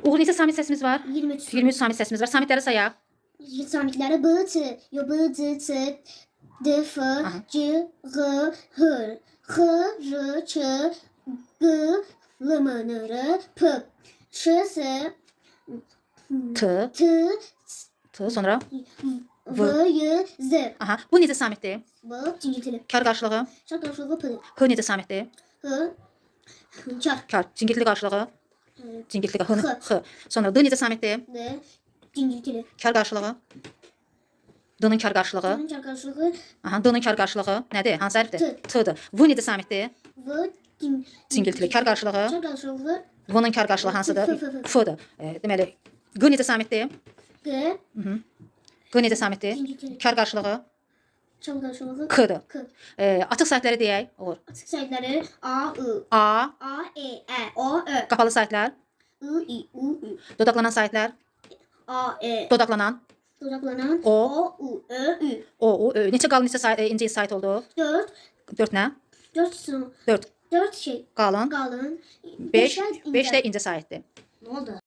Uğur neçə samit səsimiz var? 23. 23 samit səsimiz var. Samitləri sayaq. Samitləri B, T, yo B, C, C, D, F, C, G, H, X, R, Ç, G, L, M, N, R, P, Ş, S, T, T, sonra V, Y, Z. aha. Bu necə samitdir? Bu cingiltili. Kar qarşılığı. Şart qarşılığı P, H necə samitdir? H, kar, Kar. Cingiltili qarşılığı. Cingiltili H. H. Sonra D necə samitdir? D, cingiltili. Kar qarşılığı. D-nin kar qarşılığı. Kar qarşılığı Aha, D-nin kar qarşılığı nədir? Hansı hərfdir? T. T-dir. V necə samitdir? V, Cingiltili. Kar qarşılığı. kar qarşılığı V-nin kar qarşılığı hansıdır? F. F-dir. Deməli, G necə samitdir? G, G necə samitdir? cingiltili. Kar qarşılığı. Çal qarşılığı K-dir. K. Açıq saytları deyək. Olur. Açıq saytları A, I, A. A, E, E, O, Ö, Qapalı saytlar. I, I, U, Ü, Dodaklanan saytlar. A, E, Dodaklanan. dodaklanan O. O, U, Ö, Ü. O, Ö. Neçə qalın, neçə ince sayt oldu? 4, 4 nə? 4 4 4 şey qalın. qalın. 5 5 də incə saytdır. Ne oldu?